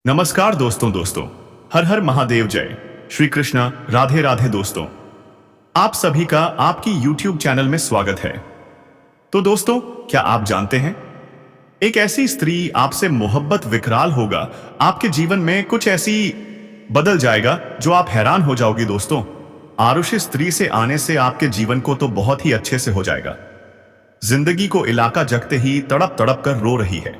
नमस्कार दोस्तों हर हर महादेव जय श्री कृष्णा राधे राधे दोस्तों। आप सभी का आपकी YouTube चैनल में स्वागत है। तो दोस्तों, क्या आप जानते हैं एक ऐसी स्त्री आपसे मोहब्बत विकराल होगा, आपके जीवन में कुछ ऐसी बदल जाएगा जो आप हैरान हो जाओगे। दोस्तों, आरुषि स्त्री से आने से आपके जीवन को तो बहुत ही अच्छे से हो जाएगा। जिंदगी को इलाका जगते ही तड़प तड़प कर रो रही है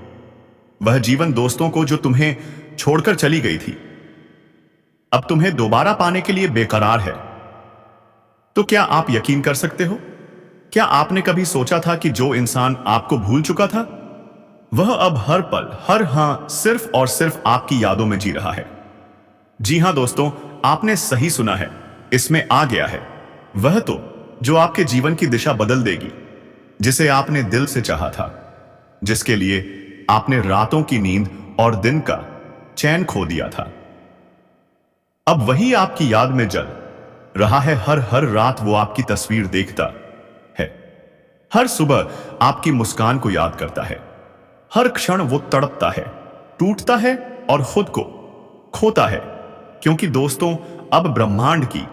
वह जीवन दोस्तों को जो तुम्हें छोड़कर चली गई थी, अब तुम्हें दोबारा पाने के लिए बेकरार है। तो क्या आप यकीन कर सकते हो? क्या आपने कभी सोचा था कि जो इंसान आपको भूल चुका था वह अब हर पल सिर्फ और सिर्फ आपकी यादों में जी रहा है? जी हां दोस्तों, आपने सही सुना है। इसमें आ गया है वह तो जो आपके जीवन की दिशा बदल देगी, जिसे आपने दिल से चाहा था, जिसके लिए आपने रातों की नींद और दिन का चैन खो दिया था। अब वही आपकी याद में जल रहा है। हर रात वो आपकी तस्वीर देखता है, हर सुबह आपकी मुस्कान को याद करता है, हर क्षण वो तड़पता है, टूटता है और खुद को खोता है। क्योंकि दोस्तों, अब ब्रह्मांड की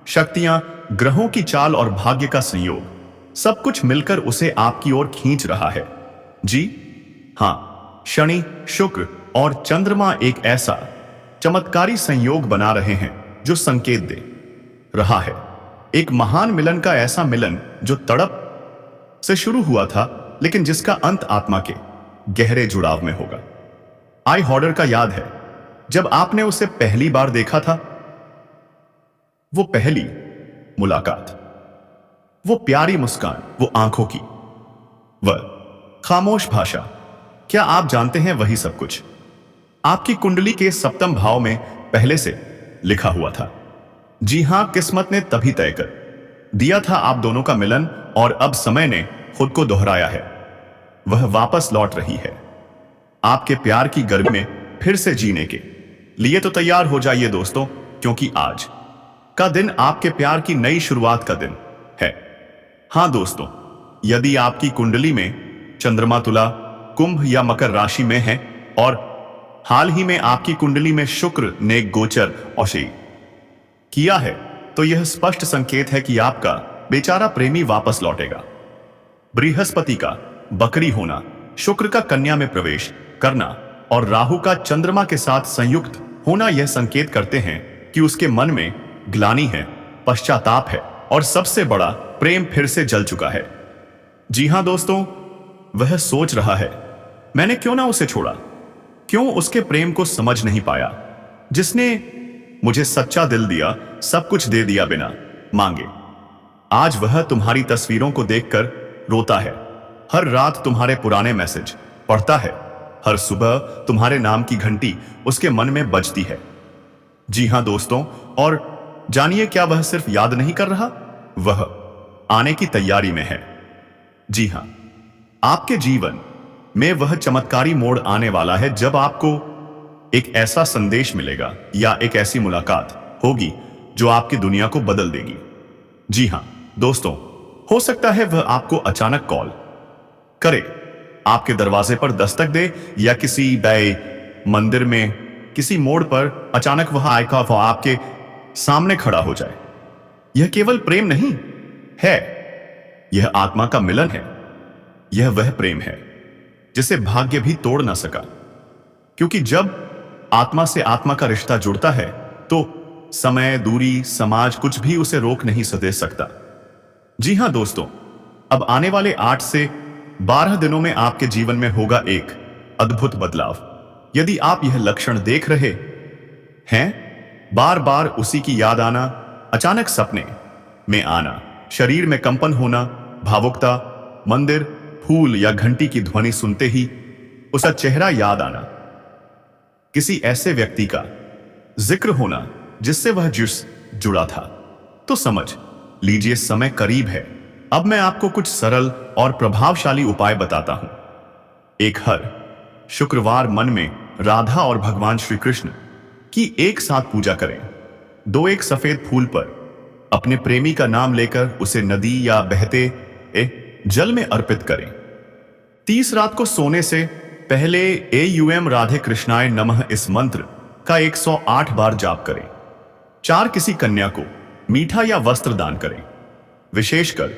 शक्तियां, ग्रहों की चाल और भाग्य का संयोग सब कुछ मिलकर उसे आपकी ओर खींच रहा है। जी हां, शनि, शुक्र और चंद्रमा एक ऐसा चमत्कारी संयोग बना रहे हैं जो संकेत दे रहा है एक महान मिलन का। ऐसा मिलन जो तड़प से शुरू हुआ था, लेकिन जिसका अंत आत्मा के गहरे जुड़ाव में होगा। आई हॉर्डर का याद है जब आपने उसे पहली बार देखा था? वो पहली मुलाकात, वो प्यारी मुस्कान, वो आंखों की वह खामोश भाषा, क्या आप जानते हैं वही सब कुछ आपकी कुंडली के सप्तम भाव में पहले से लिखा हुआ था। जी हां, किस्मत ने तभी तय कर दिया था आप दोनों का मिलन, और अब समय ने खुद को दोहराया है। वह वापस लौट रही है आपके प्यार की गर्मी में फिर से जीने के लिए। तो तैयार हो जाइए दोस्तों, क्योंकि आज का दिन आपके प्यार की नई शुरुआत का दिन है। हां दोस्तों, यदि आपकी कुंडली में चंद्रमा तुला, कुंभ या मकर राशि में है और हाल ही में आपकी कुंडली में शुक्र ने गोचर औषधि किया है, तो यह स्पष्ट संकेत है कि आपका बेचारा प्रेमी वापस लौटेगा। बृहस्पति का बकरी होना, शुक्र का कन्या में प्रवेश करना और राहु का चंद्रमा के साथ संयुक्त होना यह संकेत करते हैं कि उसके मन में ग्लानि है, पश्चाताप है और सबसे बड़ा, प्रेम फिर से जल चुका है। जी हां दोस्तों, वह सोच रहा है मैंने क्यों ना उसे छोड़ा, क्यों उसके प्रेम को समझ नहीं पाया, जिसने मुझे सच्चा दिल दिया, सब कुछ दे दिया बिना मांगे। आज वह तुम्हारी तस्वीरों को देखकर रोता है, हर रात तुम्हारे पुराने मैसेज पढ़ता है, हर सुबह तुम्हारे नाम की घंटी उसके मन में बजती है। जी हां दोस्तों, और जानिए क्या वह सिर्फ याद नहीं कर रहा, वह आने की तैयारी में है। जी हां, आपके जीवन में वह चमत्कारी मोड़ आने वाला है जब आपको एक ऐसा संदेश मिलेगा या एक ऐसी मुलाकात होगी जो आपकी दुनिया को बदल देगी। जी हां दोस्तों, हो सकता है वह आपको अचानक कॉल करे, आपके दरवाजे पर दस्तक दे, या किसी बड़े मंदिर में किसी मोड़ पर अचानक वह आएगा, वह आपके सामने खड़ा हो जाए। यह केवल प्रेम नहीं है, यह आत्मा का मिलन है। यह वह प्रेम है जिसे भाग्य भी तोड़ ना सका, क्योंकि जब आत्मा से आत्मा का रिश्ता जुड़ता है तो समय, दूरी, समाज कुछ भी उसे रोक नहीं दे सकता। जी हां दोस्तों, अब आने वाले 8 से 12 दिनों में आपके जीवन में होगा एक अद्भुत बदलाव। यदि आप यह लक्षण देख रहे हैं, बार बार उसी की याद आना, अचानक सपने में आना, शरीर में कंपन होना, भावुकता, मंदिर, फूल या घंटी की ध्वनि सुनते ही उसका चेहरा याद आना, किसी ऐसे व्यक्ति का जिक्र होना जिससे वह जुड़ा था, तो समझ लीजिए समय करीब है। अब मैं आपको कुछ सरल और प्रभावशाली उपाय बताता हूं। एक, हर शुक्रवार मन में राधा और भगवान श्री कृष्ण की एक साथ पूजा करें। 2, एक सफेद फूल पर अपने प्रेमी का नाम लेकर उसे नदी या बहते जल में अर्पित करें। 30, रात को सोने से पहले AUM राधे कृष्णाय नमः इस मंत्र का 108 बार जाप करें। 4 किसी कन्या को मीठा या वस्त्र दान करें। विशेषकर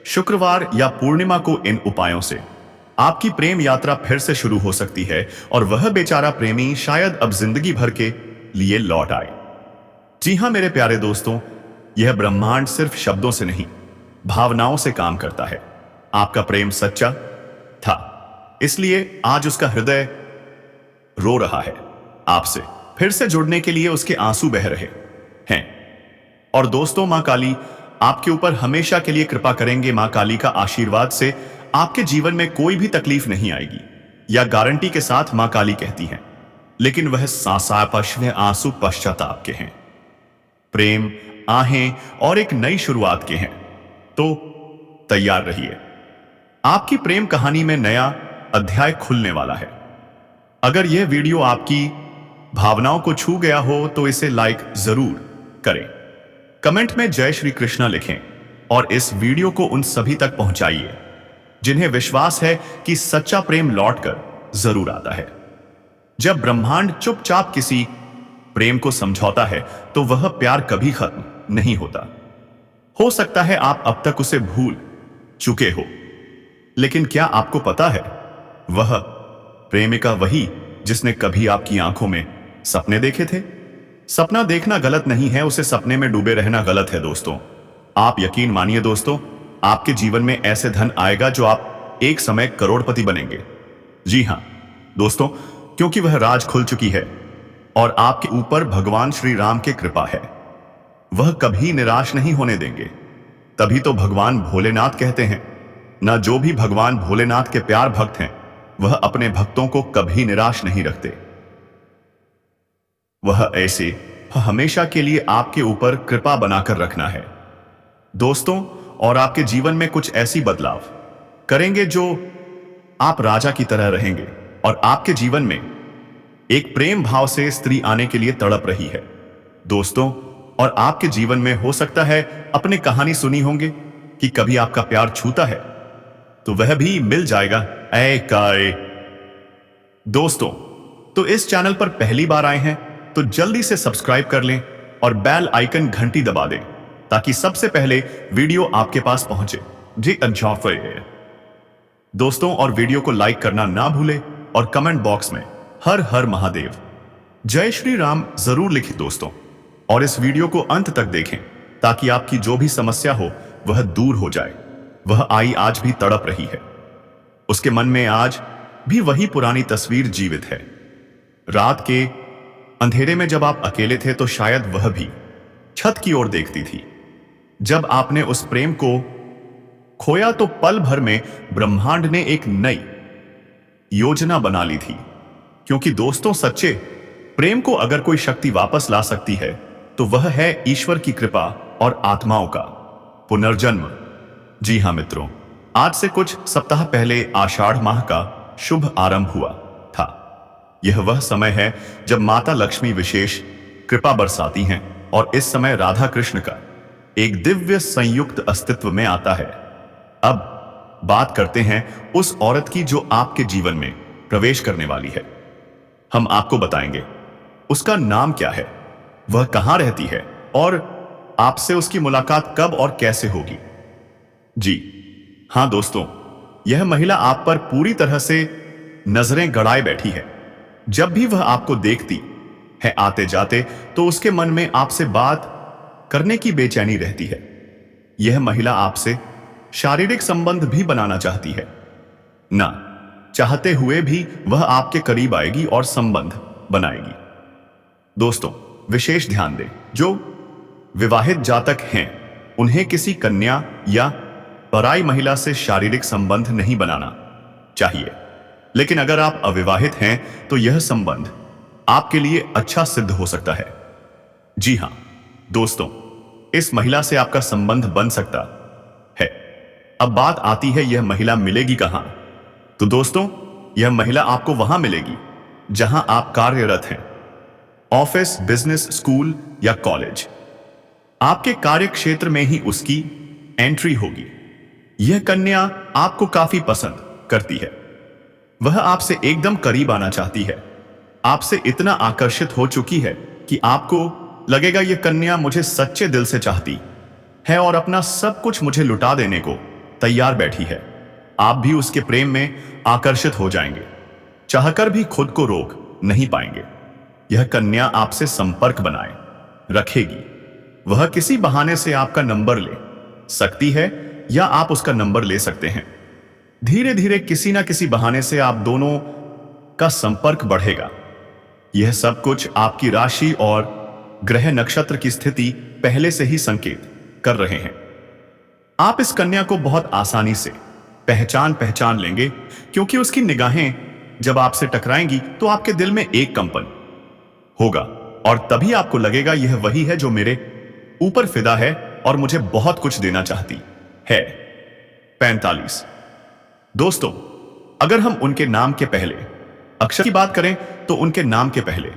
शुक्रवार या पूर्णिमा को इन उपायों से आपकी प्रेम यात्रा फिर से शुरू हो सकती है और वह बेचारा प्रेमी शायद अब जिंदगी भर के लिए लौट आए। जी हां मेरे प्यारे दोस्तों, यह ब्रह्मांड सिर्फ शब्दों से नहीं, भावनाओं से काम करता है। आपका प्रेम सच्चा था, इसलिए आज उसका हृदय रो रहा है। आपसे फिर से जुड़ने के लिए उसके आंसू बह रहे हैं। और दोस्तों, मां काली आपके ऊपर हमेशा के लिए कृपा करेंगे। मां काली का आशीर्वाद से आपके जीवन में कोई भी तकलीफ नहीं आएगी, या गारंटी के साथ मां काली कहती हैं। लेकिन वह सांसापश्व आंसू पश्चाताप के हैं, प्रेम, आहें और एक नई शुरुआत के हैं। तो तैयार रहिए, आपकी प्रेम कहानी में नया अध्याय खुलने वाला है। अगर यह वीडियो आपकी भावनाओं को छू गया हो तो इसे लाइक जरूर करें, कमेंट में जय श्री कृष्णा लिखें और इस वीडियो को उन सभी तक पहुंचाइए जिन्हें विश्वास है कि सच्चा प्रेम लौटकर जरूर आता है। जब ब्रह्मांड चुपचाप किसी प्रेम को समझौता है तो वह प्यार कभी खत्म नहीं होता। हो सकता है आप अब तक उसे भूल चुके हो, लेकिन क्या आपको पता है, वह प्रेमिका वही जिसने कभी आपकी आंखों में सपने देखे थे। सपना देखना गलत नहीं है, उसे सपने में डूबे रहना गलत है दोस्तों। आप यकीन मानिए दोस्तों, आपके जीवन में ऐसे धन आएगा जो आप एक समय करोड़पति बनेंगे। जी हां दोस्तों, क्योंकि वह राज खुल चुकी है और आपके ऊपर भगवान श्री राम की कृपा है। वह कभी निराश नहीं होने देंगे। तभी तो भगवान भोलेनाथ कहते हैं ना, जो भी भगवान भोलेनाथ के प्यार भक्त हैं वह अपने भक्तों को कभी निराश नहीं रखते। वह ऐसे हमेशा के लिए आपके ऊपर कृपा बनाकर रखना है दोस्तों, और आपके जीवन में कुछ ऐसी बदलाव करेंगे जो आप राजा की तरह रहेंगे और आपके जीवन में एक प्रेम भाव से स्त्री आने के लिए तड़प रही है दोस्तों। और आपके जीवन में हो सकता है अपने कहानी सुनी होंगे कि कभी आपका प्यार छूता है तो वह भी मिल जाएगा। ऐ काय दोस्तों, तो इस चैनल पर पहली बार आए हैं तो जल्दी से सब्सक्राइब कर लें और बेल आइकन घंटी दबा दें ताकि सबसे पहले वीडियो आपके पास पहुंचे। जी एंजॉय दोस्तों, और वीडियो को लाइक करना ना भूलें और कमेंट बॉक्स में हर हर महादेव जय श्री राम जरूर लिखें दोस्तों। और इस वीडियो को अंत तक देखें ताकि आपकी जो भी समस्या हो वह दूर हो जाए। वह आई आज भी तड़प रही है, उसके मन में आज भी वही पुरानी तस्वीर जीवित है। रात के अंधेरे में जब आप अकेले थे तो शायद वह भी छत की ओर देखती थी। जब आपने उस प्रेम को खोया तो पल भर में ब्रह्मांड ने एक नई योजना बना ली थी। क्योंकि दोस्तों, सच्चे प्रेम को अगर कोई शक्ति वापस ला सकती है तो वह है ईश्वर की कृपा और आत्माओं का पुनर्जन्म। जी हां मित्रों, आज से कुछ सप्ताह पहले आषाढ़ माह का शुभ आरंभ हुआ था। यह वह समय है जब माता लक्ष्मी विशेष कृपा बरसाती हैं और इस समय राधा कृष्ण का एक दिव्य संयुक्त अस्तित्व में आता है। अब बात करते हैं उस औरत की जो आपके जीवन में प्रवेश करने वाली है। हम आपको बताएंगे उसका नाम क्या है, वह कहां रहती है और आपसे उसकी मुलाकात कब और कैसे होगी। जी हां दोस्तों, यह महिला आप पर पूरी तरह से नजरें गड़ाए बैठी है। जब भी वह आपको देखती है आते जाते तो उसके मन में आपसे बात करने की बेचैनी रहती है। यह महिला आपसे शारीरिक संबंध भी बनाना चाहती है, ना चाहते हुए भी वह आपके करीब आएगी और संबंध बनाएगी। दोस्तों, विशेष ध्यान दें, जो विवाहित जातक हैं उन्हें किसी कन्या या पराई महिला से शारीरिक संबंध नहीं बनाना चाहिए। लेकिन अगर आप अविवाहित हैं तो यह संबंध आपके लिए अच्छा सिद्ध हो सकता है। जी हां दोस्तों, इस महिला से आपका संबंध बन सकता है। अब बात आती है, यह महिला मिलेगी कहां? तो दोस्तों, यह महिला आपको वहां मिलेगी जहां आप कार्यरत हैं, ऑफिस, बिजनेस, स्कूल या कॉलेज। आपके कार्य क्षेत्र में ही उसकी एंट्री होगी। यह कन्या आपको काफी पसंद करती है। वह आपसे एकदम करीब आना चाहती है, आपसे इतना आकर्षित हो चुकी है कि आपको लगेगा ये कन्या मुझे सच्चे दिल से चाहती है और अपना सब कुछ मुझे लुटा देने को तैयार बैठी है। आप भी उसके प्रेम में आकर्षित हो जाएंगे, चाहकर भी खुद को रोक नहीं पाएंगे। यह कन्या आपसे संपर्क बनाए रखेगी। वह किसी बहाने से आपका नंबर ले सकती है या आप उसका नंबर ले सकते हैं। धीरे धीरे किसी ना किसी बहाने से आप दोनों का संपर्क बढ़ेगा। यह सब कुछ आपकी राशि और ग्रह नक्षत्र की स्थिति पहले से ही संकेत कर रहे हैं। आप इस कन्या को बहुत आसानी से पहचान लेंगे, क्योंकि उसकी निगाहें जब आपसे टकराएंगी तो आपके दिल में एक कंपन होगा और तभी आपको लगेगा यह वही है जो मेरे ऊपर फिदा है और मुझे बहुत कुछ देना चाहती है। 45 दोस्तों, अगर हम उनके नाम के पहले अक्षर की बात करें तो उनके नाम के पहले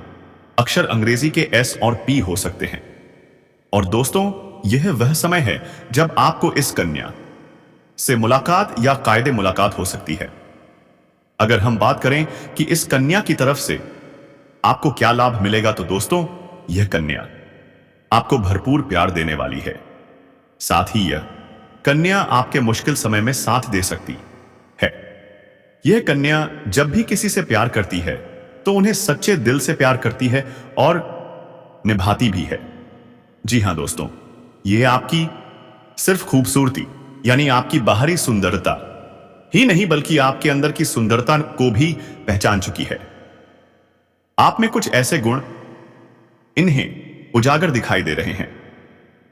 अक्षर अंग्रेजी के एस और पी हो सकते हैं। और दोस्तों, यह वह समय है जब आपको इस कन्या से मुलाकात या कायदे मुलाकात हो सकती है। अगर हम बात करें कि इस कन्या की तरफ से आपको क्या लाभ मिलेगा, तो दोस्तों, यह कन्या आपको भरपूर प्यार देने वाली है। साथ ही यह कन्या आपके मुश्किल समय में साथ दे सकती है। यह कन्या जब भी किसी से प्यार करती है तो उन्हें सच्चे दिल से प्यार करती है और निभाती भी है। जी हां दोस्तों, यह आपकी सिर्फ खूबसूरती यानी आपकी बाहरी सुंदरता ही नहीं बल्कि आपके अंदर की सुंदरता को भी पहचान चुकी है। आप में कुछ ऐसे गुण इन्हें उजागर दिखाई दे रहे हैं।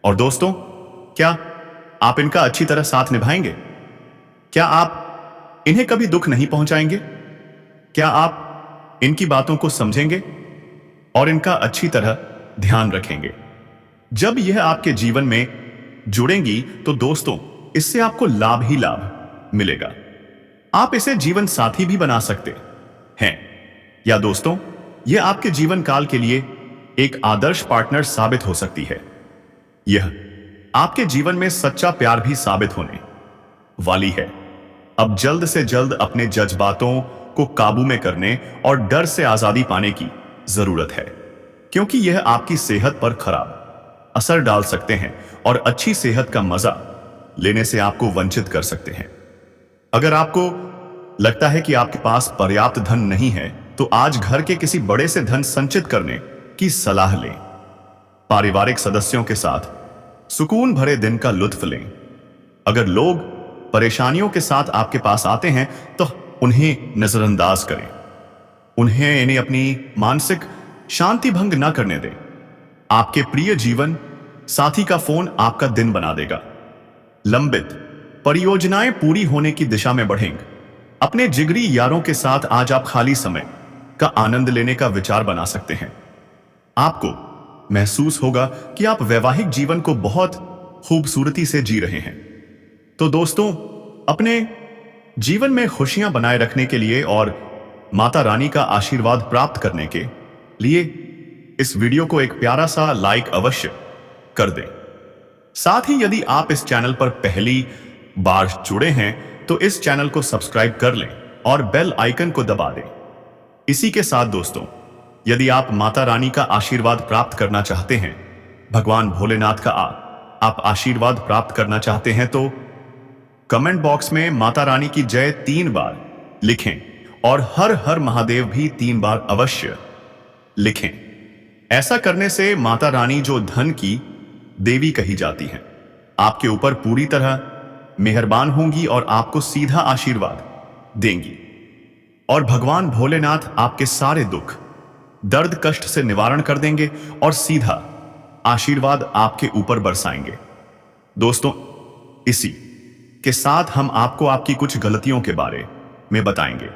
और दोस्तों, क्या आप इनका अच्छी तरह साथ निभाएंगे? क्या आप इन्हें कभी दुख नहीं पहुंचाएंगे? क्या आप इनकी बातों को समझेंगे और इनका अच्छी तरह ध्यान रखेंगे? जब यह आपके जीवन में जुड़ेंगी तो दोस्तों, इससे आपको लाभ ही लाभ मिलेगा। आप इसे जीवन साथी भी बना सकते हैं, या दोस्तों, यह आपके जीवन काल के लिए एक आदर्श पार्टनर साबित हो सकती है। यह आपके जीवन में सच्चा प्यार भी साबित होने वाली है। अब जल्द से जल्द अपने जज्बातों को काबू में करने और डर से आजादी पाने की जरूरत है, क्योंकि यह आपकी सेहत पर खराब असर डाल सकते हैं और अच्छी सेहत का मजा लेने से आपको वंचित कर सकते हैं। अगर आपको लगता है कि आपके पास पर्याप्त धन नहीं है, तो आज घर के किसी बड़े से धन संचित करने की सलाह लें। पारिवारिक सदस्यों के साथ सुकून भरे दिन का लुत्फ लें। अगर लोग परेशानियों के साथ आपके पास आते हैं तो उन्हें नजरअंदाज करें। इन्हें अपनी मानसिक शांति भंग न करने दें। आपके प्रिय जीवन साथी का फोन आपका दिन बना देगा। लंबित परियोजनाएं पूरी होने की दिशा में बढ़ेंगे। अपने जिगरी यारों के साथ आज आप खाली समय का आनंद लेने का विचार बना सकते हैं। आपको महसूस होगा कि आप वैवाहिक जीवन को बहुत खूबसूरती से जी रहे हैं। तो दोस्तों, अपने जीवन में खुशियां बनाए रखने के लिए और माता रानी का आशीर्वाद प्राप्त करने के लिए इस वीडियो को एक प्यारा सा लाइक अवश्य कर दें। साथ ही यदि आप इस चैनल पर पहली बार जुड़े हैं तो इस चैनल को सब्सक्राइब कर लें और बेल आइकन को दबा दें। इसी के साथ दोस्तों, यदि आप माता रानी का आशीर्वाद प्राप्त करना चाहते हैं, भगवान भोलेनाथ का आप आशीर्वाद प्राप्त करना चाहते हैं, तो कमेंट बॉक्स में माता रानी की जय 3 बार लिखें और हर हर महादेव भी 3 बार अवश्य लिखें। ऐसा करने से माता रानी, जो धन की देवी कही जाती हैं, आपके ऊपर पूरी तरह मेहरबान होंगी और आपको सीधा आशीर्वाद देंगी। और भगवान भोलेनाथ आपके सारे दुख दर्द कष्ट से निवारण कर देंगे और सीधा आशीर्वाद आपके ऊपर बरसाएंगे। दोस्तों, इसी के साथ हम आपको आपकी कुछ गलतियों के बारे में बताएंगे,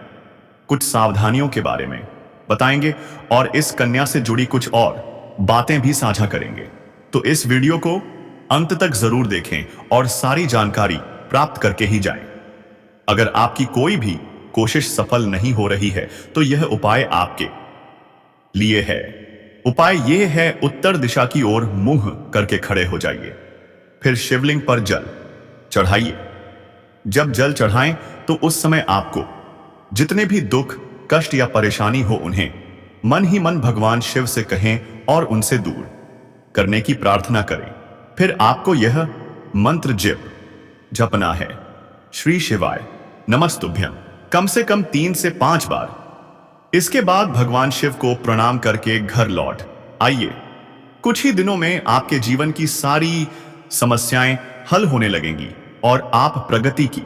कुछ सावधानियों के बारे में बताएंगे और इस कन्या से जुड़ी कुछ और बातें भी साझा करेंगे। तो इस वीडियो को अंत तक जरूर देखें और सारी जानकारी प्राप्त करके ही जाएं। अगर आपकी कोई भी कोशिश सफल नहीं हो रही है तो यह उपाय आपके लिए है। उपाय यह है, उत्तर दिशा की ओर मुंह करके खड़े हो जाइए, फिर शिवलिंग पर जल चढ़ाइए। जब जल चढ़ाएं तो उस समय आपको जितने भी दुख, कष्ट या परेशानी हो उन्हें मन ही मन भगवान शिव से कहें और उनसे दूर करने की प्रार्थना करें। फिर आपको यह मंत्र जपना है। श्री शिवाय नमस्तुभ्यम कम से कम 3 से 5 बार। इसके बाद भगवान शिव को प्रणाम करके घर लौट आइए। कुछ ही दिनों में आपके जीवन की सारी समस्याएं हल होने लगेंगी और आप प्रगति की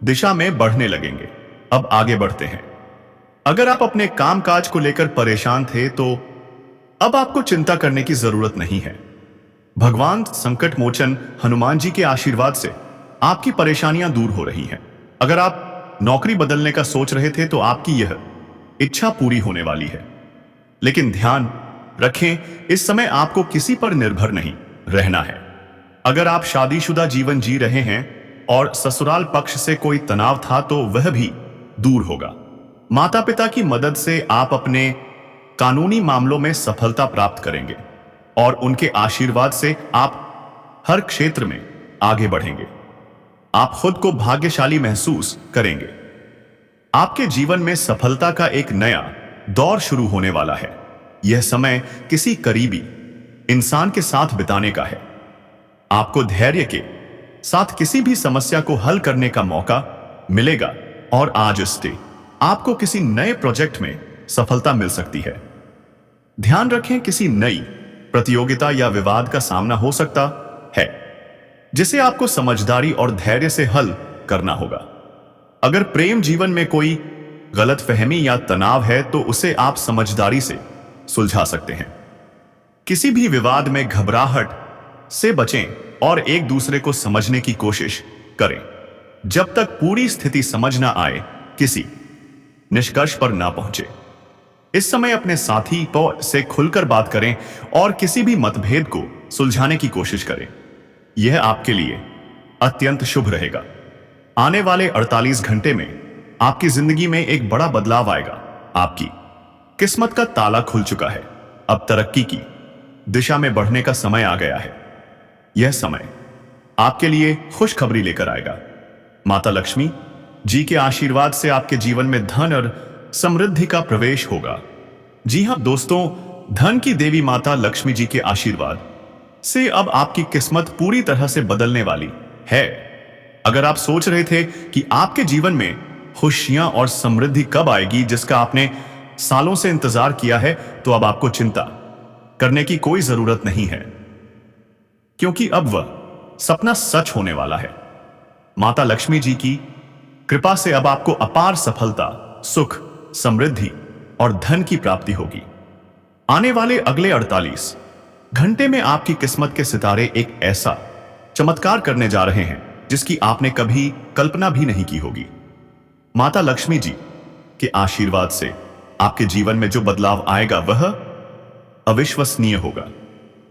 दिशा में बढ़ने लगेंगे। अब आगे बढ़ते हैं। अगर आप अपने कामकाज को लेकर परेशान थे तो अब आपको चिंता करने की जरूरत नहीं है। भगवान संकट मोचन हनुमान जी के आशीर्वाद से आपकी परेशानियां दूर हो रही हैं। अगर आप नौकरी बदलने का सोच रहे थे तो आपकी यह इच्छा पूरी होने वाली है। लेकिन ध्यान रखें, इस समय आपको किसी पर निर्भर नहीं रहना है। अगर आप शादीशुदा जीवन जी रहे हैं और ससुराल पक्ष से कोई तनाव था तो वह भी दूर होगा। माता पिता की मदद से आप अपने कानूनी मामलों में सफलता प्राप्त करेंगे और उनके आशीर्वाद से आप हर क्षेत्र में आगे बढ़ेंगे। आप खुद को भाग्यशाली महसूस करेंगे। आपके जीवन में सफलता का एक नया दौर शुरू होने वाला है। यह समय किसी करीबी इंसान के साथ बिताने का है। आपको धैर्य के साथ किसी भी समस्या को हल करने का मौका मिलेगा और आज से आपको किसी नए प्रोजेक्ट में सफलता मिल सकती है। ध्यान रखें, किसी नई प्रतियोगिता या विवाद का सामना हो सकता है जिसे आपको समझदारी और धैर्य से हल करना होगा। अगर प्रेम जीवन में कोई गलतफहमी या तनाव है तो उसे आप समझदारी से सुलझा सकते हैं। किसी भी विवाद में घबराहट से बचें और एक दूसरे को समझने की कोशिश करें। जब तक पूरी स्थिति समझ ना आए, किसी निष्कर्ष पर ना पहुंचे। इस समय अपने साथी से खुलकर बात करें और किसी भी मतभेद को सुलझाने की कोशिश करें। यह आपके लिए अत्यंत शुभ रहेगा। आने वाले 48 घंटे में आपकी जिंदगी में एक बड़ा बदलाव आएगा। आपकी किस्मत का ताला खुल चुका है। अब तरक्की की दिशा में बढ़ने का समय आ गया है। यह समय आपके लिए खुशखबरी लेकर आएगा। माता लक्ष्मी जी के आशीर्वाद से आपके जीवन में धन और समृद्धि का प्रवेश होगा। जी हां दोस्तों, धन की देवी माता लक्ष्मी जी के आशीर्वाद से अब आपकी किस्मत पूरी तरह से बदलने वाली है। अगर आप सोच रहे थे कि आपके जीवन में खुशियां और समृद्धि कब आएगी, जिसका आपने सालों से इंतजार किया है, तो अब आपको चिंता करने की कोई जरूरत नहीं है, क्योंकि अब वह सपना सच होने वाला है। माता लक्ष्मी जी की कृपा से अब आपको अपार सफलता, सुख, समृद्धि और धन की प्राप्ति होगी। आने वाले अगले 48 घंटे में आपकी किस्मत के सितारे एक ऐसा चमत्कार करने जा रहे हैं जिसकी आपने कभी कल्पना भी नहीं की होगी। माता लक्ष्मी जी के आशीर्वाद से आपके जीवन में जो बदलाव आएगा वह अविश्वसनीय होगा।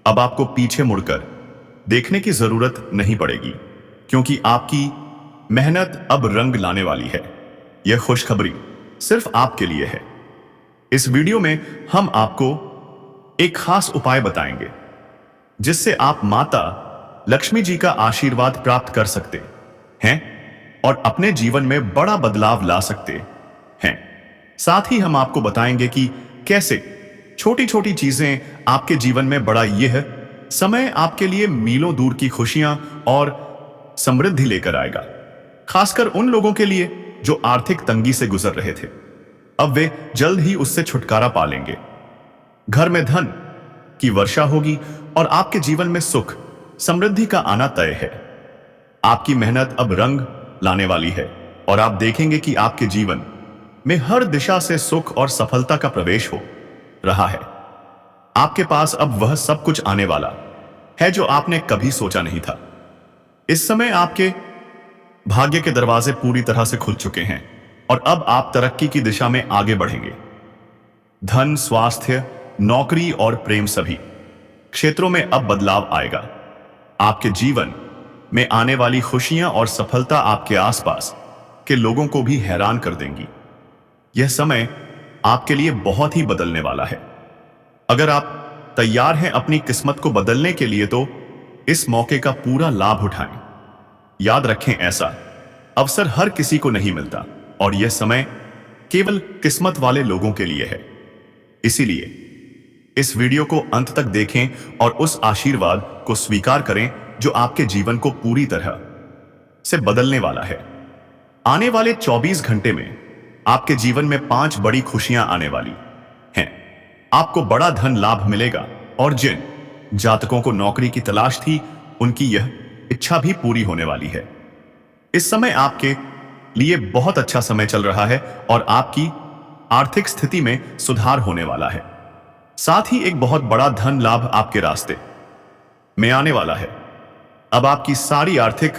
अब आपको पीछे मुड़कर देखने की जरूरत नहीं पड़ेगी, क्योंकि आपकी मेहनत अब रंग लाने वाली है। यह खुशखबरी सिर्फ आपके लिए है। इस वीडियो में हम आपको एक खास उपाय बताएंगे जिससे आप माता लक्ष्मी जी का आशीर्वाद प्राप्त कर सकते हैं और अपने जीवन में बड़ा बदलाव ला सकते हैं। साथ ही हम आपको बताएंगे कि कैसे छोटी छोटी चीजें आपके जीवन में बड़ा यह समय आपके लिए मीलों दूर की खुशियां और समृद्धि लेकर आएगा। खासकर उन लोगों के लिए जो आर्थिक तंगी से गुजर रहे थे, अब वे जल्द ही उससे छुटकारा पा लेंगे। घर में धन की वर्षा होगी और आपके जीवन में सुख, समृद्धि का आना तय है। आपकी मेहनत अब रंग लाने वाली है और आप देखेंगे कि आपके जीवन में हर दिशा से सुख और सफलता का प्रवेश हो रहा है। आपके पास अब वह सब कुछ आने वाला है जो आपने कभी सोचा नहीं था। इस समय आपके भाग्य के दरवाजे पूरी तरह से खुल चुके हैं और अब आप तरक्की की दिशा में आगे बढ़ेंगे। धन, स्वास्थ्य, नौकरी और प्रेम सभी क्षेत्रों में अब बदलाव आएगा। आपके जीवन में आने वाली खुशियां और सफलता आपके आसपास के लोगों को भी हैरान कर देंगी। यह समय आपके लिए बहुत ही बदलने वाला है। अगर आप तैयार हैं अपनी किस्मत को बदलने के लिए तो इस मौके का पूरा लाभ उठाएं। याद रखें, ऐसा अवसर हर किसी को नहीं मिलता और यह समय केवल किस्मत वाले लोगों के लिए है। इसीलिए इस वीडियो को अंत तक देखें और उस आशीर्वाद को स्वीकार करें जो आपके जीवन को पूरी तरह से बदलने वाला है। आने वाले 24 घंटे में आपके जीवन में 5 बड़ी खुशियां आने वाली हैं। आपको बड़ा धन लाभ मिलेगा और जिन जातकों को नौकरी की तलाश थी उनकी यह इच्छा भी पूरी होने वाली है। इस समय आपके लिए बहुत अच्छा समय चल रहा है और आपकी आर्थिक स्थिति में सुधार होने वाला है। साथ ही एक बहुत बड़ा धन लाभ आपके रास्ते में आने वाला है। अब आपकी सारी आर्थिक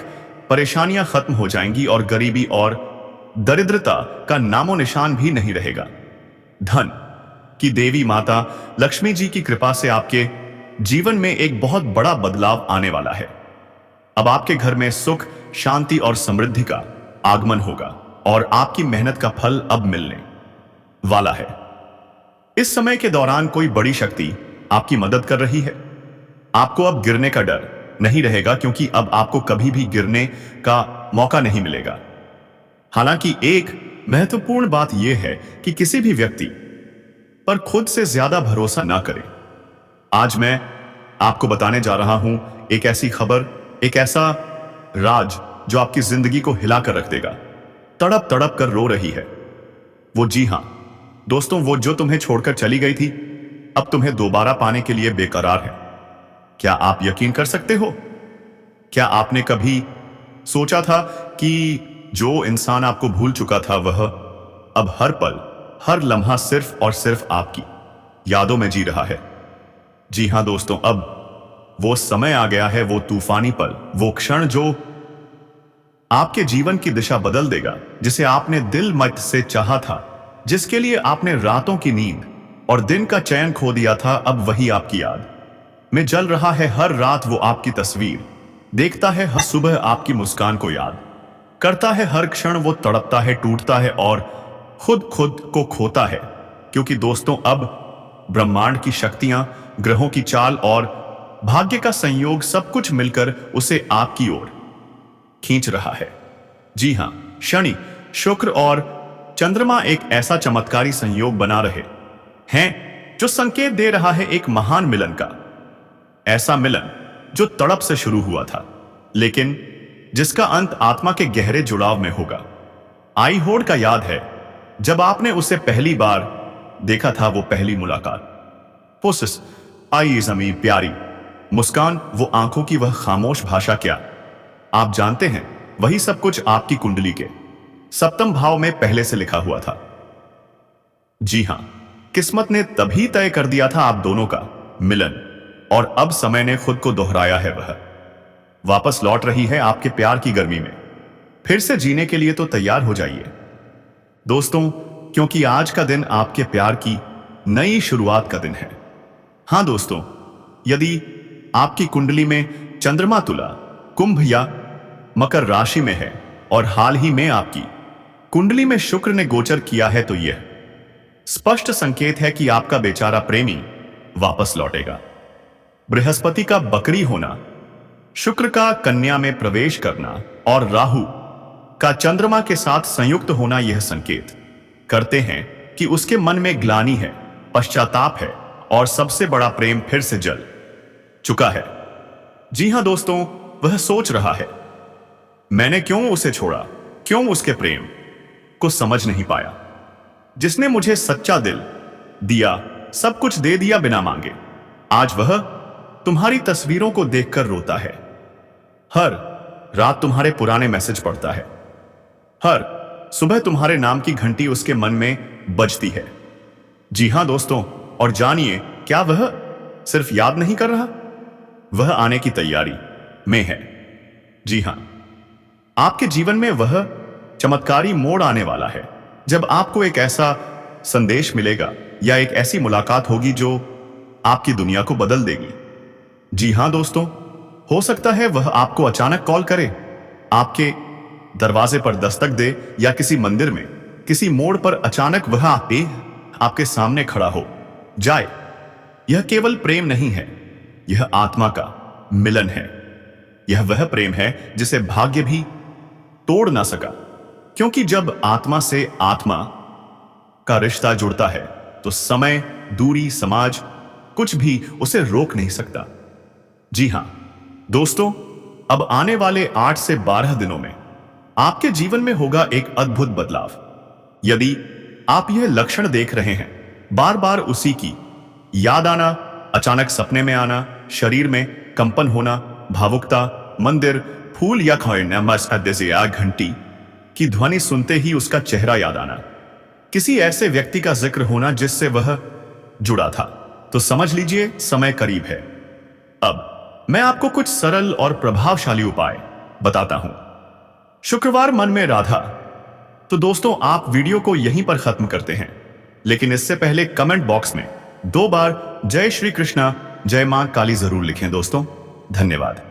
परेशानियां खत्म हो जाएंगी और गरीबी और दरिद्रता का नामो निशान भी नहीं रहेगा। धन की देवी माता लक्ष्मी जी की कृपा से आपके जीवन में एक बहुत बड़ा बदलाव आने वाला है। अब आपके घर में सुख, शांति और समृद्धि का आगमन होगा और आपकी मेहनत का फल अब मिलने वाला है। इस समय के दौरान कोई बड़ी शक्ति आपकी मदद कर रही है। आपको अब गिरने का डर नहीं रहेगा क्योंकि अब आपको कभी भी गिरने का मौका नहीं मिलेगा। हालांकि एक महत्वपूर्ण बात यह है कि किसी भी व्यक्ति पर खुद से ज्यादा भरोसा ना करें। आज मैं आपको बताने जा रहा हूं एक ऐसी खबर, एक ऐसा राज जो आपकी जिंदगी को हिला कर रख देगा। तड़प तड़प कर रो रही है वो, जी हां दोस्तों, वो जो तुम्हें छोड़कर चली गई थी अब तुम्हें दोबारा पाने के लिए बेकरार है। क्या आप यकीन कर सकते हो? क्या आपने कभी सोचा था कि जो इंसान आपको भूल चुका था वह अब हर पल, हर लम्हा सिर्फ और सिर्फ आपकी यादों में जी रहा है? जी हां दोस्तों, अब वो समय आ गया है, वो तूफानी पल, वो क्षण जो आपके जीवन की दिशा बदल देगा, जिसे आपने दिल मत से चाहा था, जिसके लिए आपने रातों की नींद और दिन का चैन खो दिया था। अब वही आपकी याद में जल रहा है। हर रात वो आपकी तस्वीर देखता है, हर सुबह आपकी मुस्कान को याद करता है। हर क्षण वो तड़पता है, टूटता है और खुद को खोता है। क्योंकि दोस्तों अब ब्रह्मांड की शक्तियां, ग्रहों की चाल और भाग्य का संयोग सब कुछ मिलकर उसे आपकी ओर खींच रहा है। जी हां, शनि, शुक्र और चंद्रमा एक ऐसा चमत्कारी संयोग बना रहे हैं जो संकेत दे रहा है एक महान मिलन का। ऐसा मिलन जो तड़प से शुरू हुआ था लेकिन जिसका अंत आत्मा के गहरे जुड़ाव में होगा। आई होड़ का याद है जब आपने उसे पहली बार देखा था, वो पहली मुलाकात, पोसिस आई जमी प्यारी मुस्कान, वो आंखों की वह खामोश भाषा, क्या आप जानते हैं वही सब कुछ आपकी कुंडली के सप्तम भाव में पहले से लिखा हुआ था। जी हां, किस्मत ने तभी तय कर दिया था आप दोनों का मिलन और अब समय ने खुद को दोहराया है। वह वापस लौट रही है आपके प्यार की गर्मी में। फिर से जीने के लिए तो तैयार हो जाइए दोस्तों, क्योंकि आज का दिन आपके प्यार की नई शुरुआत का दिन है। हां दोस्तों, यदि आपकी कुंडली में चंद्रमा तुला, कुंभ या मकर राशि में है और हाल ही में आपकी कुंडली में शुक्र ने गोचर किया है तो यह स्पष्ट संकेत है कि आपका बेचारा प्रेमी वापस लौटेगा। बृहस्पति का बकरी होना, शुक्र का कन्या में प्रवेश करना और राहु का चंद्रमा के साथ संयुक्त होना यह संकेत करते हैं कि उसके मन में ग्लानि है, पश्चाताप है और सबसे बड़ा प्रेम फिर से जल चुका है। जी हां दोस्तों, वह सोच रहा है मैंने क्यों उसे छोड़ा, क्यों उसके प्रेम को समझ नहीं पाया, जिसने मुझे सच्चा दिल दिया, सब कुछ दे दिया बिना मांगे। आज वह तुम्हारी तस्वीरों को देखकर रोता है, हर रात तुम्हारे पुराने मैसेज पढ़ता है, हर सुबह तुम्हारे नाम की घंटी उसके मन में बजती है। जी हां दोस्तों, और जानिए क्या वह सिर्फ याद नहीं कर रहा, वह आने की तैयारी में है। जी हां, आपके जीवन में वह चमत्कारी मोड़ आने वाला है जब आपको एक ऐसा संदेश मिलेगा या एक ऐसी मुलाकात होगी जो आपकी दुनिया को बदल देगी। जी हां दोस्तों, हो सकता है वह आपको अचानक कॉल करे, आपके दरवाजे पर दस्तक दे या किसी मंदिर में किसी मोड़ पर अचानक वह आके आपके सामने खड़ा हो जाए। यह केवल प्रेम नहीं है, यह आत्मा का मिलन है। यह वह प्रेम है जिसे भाग्य भी तोड़ ना सका, क्योंकि जब आत्मा से आत्मा का रिश्ता जुड़ता है तो समय, दूरी, समाज कुछ भी उसे रोक नहीं सकता। जी हां दोस्तों, अब आने आने 8 से 12 दिनों में आपके जीवन में होगा एक अद्भुत बदलाव। यदि आप यह लक्षण देख रहे हैं, बार बार उसी की याद आना, अचानक सपने में आना, शरीर में कंपन होना, भावुकता, मंदिर, फूल या घंटी की ध्वनि सुनते ही उसका चेहरा याद आना, किसी ऐसे व्यक्ति का जिक्र होना जिससे वह जुड़ा था, तो समझ लीजिए समय करीब है। अब मैं आपको कुछ सरल और प्रभावशाली उपाय बताता हूं। शुक्रवार मन में राधा। तो दोस्तों, आप वीडियो को यहीं पर खत्म करते हैं, लेकिन इससे पहले कमेंट बॉक्स में 2 बार जय श्री कृष्णा, जय मां काली जरूर लिखें दोस्तों। धन्यवाद।